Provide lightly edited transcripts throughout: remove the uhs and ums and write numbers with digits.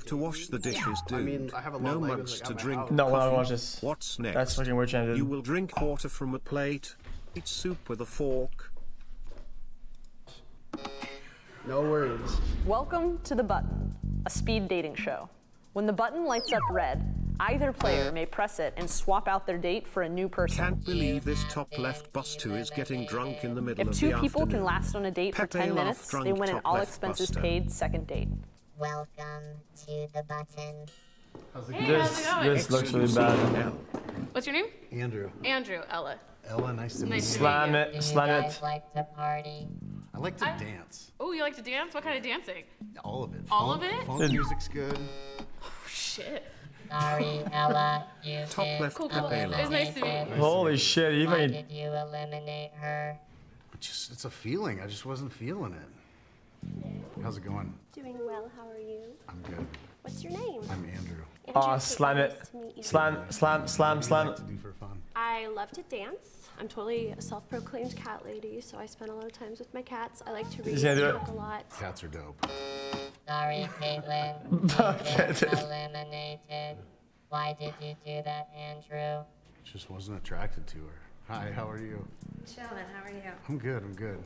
to wash the dishes, dude. I mean, I have a no long mugs to drink. No, coffee. I watch this. What's next? That's fucking weird, Chandler. You will drink water from a plate. Eat soup with a fork. No worries. Welcome to The Button, a speed dating show. When the button lights up red, either player may press it and swap out their date for a new person. Can't believe this top left buster is getting drunk in the middle If of the two afternoon. people can last on a date for 10 minutes, drunk they win an top all left expenses buster. paid second date. Welcome to The Button. This looks really bad. What's your name? Andrew. Andrew. Ella. Ella, nice to meet you. Nice to Slam meet it, You slam guys it. like to party? I like to dance. Oh, you like to dance? What kind of dancing? All of it. All of it? Funk music's good. Shit. Sorry, Ella. You Top did left Cool, cool. It Capella. was nice to meet you. Holy shit, you Why fucking... did you eliminate her? It's a feeling. I just wasn't feeling it. How's it going? Doing well, how are you? I'm good. What's your name? I'm Andrew. Aw, slam it. Nice to meet you. Slam. What do you like to do for fun? I love to dance. I'm totally a self-proclaimed cat lady, so I spend a lot of times with my cats. I like to read He's gonna do and it. cook a lot. Cats are dope. Sorry, Caitlin. Bucket. You've been eliminated. Why did you do that, Andrew? Just wasn't attracted to her. Hi, how are you? Chillin', how are you? I'm good, I'm good.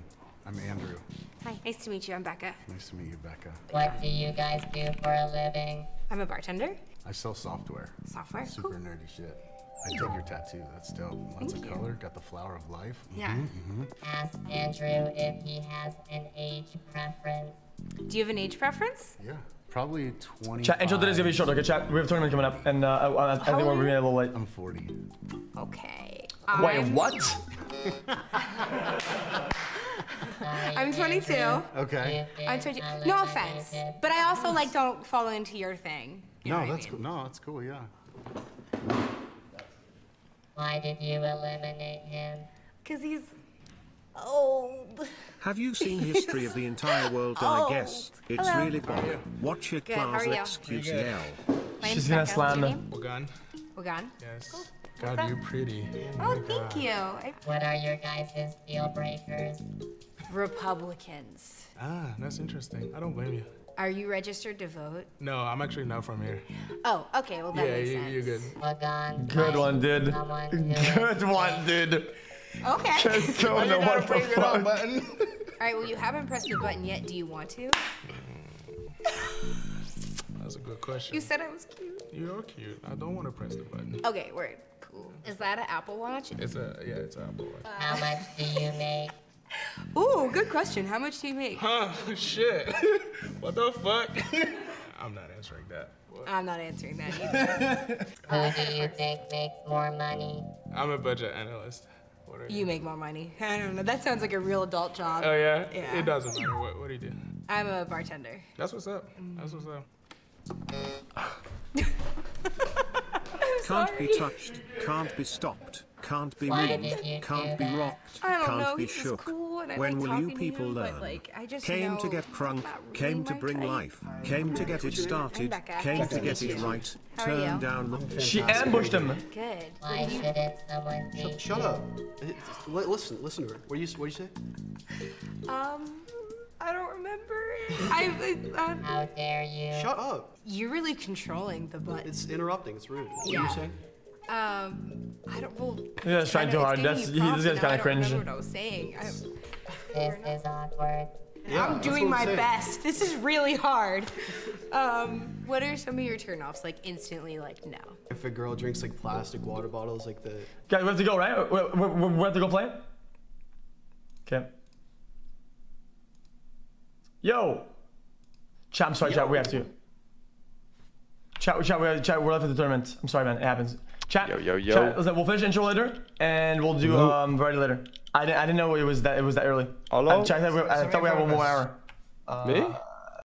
I'm Andrew. Hi, nice to meet you. I'm Becca. Nice to meet you, Becca. What do you guys do for a living? I'm a bartender. I sell software. Software. Super Cool. nerdy shit. I dig your tattoo. That's dope. Lots Thank of you. color. Got the flower of life. Yeah. Ask Andrew if he has an age preference. Do you have an age preference? Yeah. Probably 20. Chat, intro today is gonna be short, okay, chat? We have a tournament coming up, and I think we're being a little late. I'm 40. Okay. Wait, what? I'm 22. Okay. I'm 22. No offense, but I also like don't fall into your thing. You know No, what I that's mean? cool. No, that's cool, yeah. Why did you eliminate him? Cause he's old. Have you seen History of the Entire World? I guess it's Hello. really good. Watch it, Good, how are class you? xQcOW. My She's name's gonna Becca. slam What's your him. name? Wagan. Wagan. Yes. God, you're pretty. Oh, thank you. What are your guys' deal breakers? Republicans. Ah, that's interesting. I don't blame you. Are you registered to vote? No, I'm actually not from here. Oh, okay. Well, that Yeah, makes sense. you're good. Wagan. Good one, dude. Someone who Good one, dude. Okay. Don't know what the fuck. button. All right. Well, you haven't pressed the button yet. Do you want to? That's a good question. You said I was cute. You're cute. I don't want to press the button. Okay, word. Cool. Is that an Apple Watch? It's it's an Apple Watch. How much do you make? Ooh, good question. How much do you make? Huh? Shit. What the fuck? I'm not answering that. What? I'm not answering that either. Who do you think makes more money? I'm a budget analyst. What are You make more money. I don't know. That sounds like a real adult job. Oh yeah? Yeah. It doesn't matter. What do you do? I'm a bartender. That's what's up. That's what's up. Can't be touched, can't be stopped, can't be Why moved, did you can't do be that? rocked, I don't can't know. be He's just shook. cool, and I When like will talking you to people him, but, learn? like, I just Came to know get crunk, not really came to my bring type. life, came to get it started, Becca. came Nice to to get meet it you. right, How are you? turn down the... She ambushed him. Good. Why shouldn't someone date Shut you? up. Listen to her. What do you say? I don't remember. How dare you? Shut up. You're really controlling the button. It's interrupting. It's rude. What Yeah. are you saying? I don't. Well. Yeah, it's trying too hard. This guy's kind of cringe. I don't remember what I was saying. This is awkward. Yeah, I'm that's doing what my I'm saying. best. This is really hard. What are some of your turnoffs? Like instantly, like no. If a girl drinks like plastic water bottles, like the. Guys, we have to go, right? We have to go play? Okay. Yo! Chat, I'm sorry, chat, we have to. Chat, we're left at the tournament. I'm sorry, man, it happens. Chat, Yo. Chat, listen, we'll finish the intro later, and we'll do variety later. I didn't know it was that early. Hello? Chat, I thought we had 1 more hour. Me?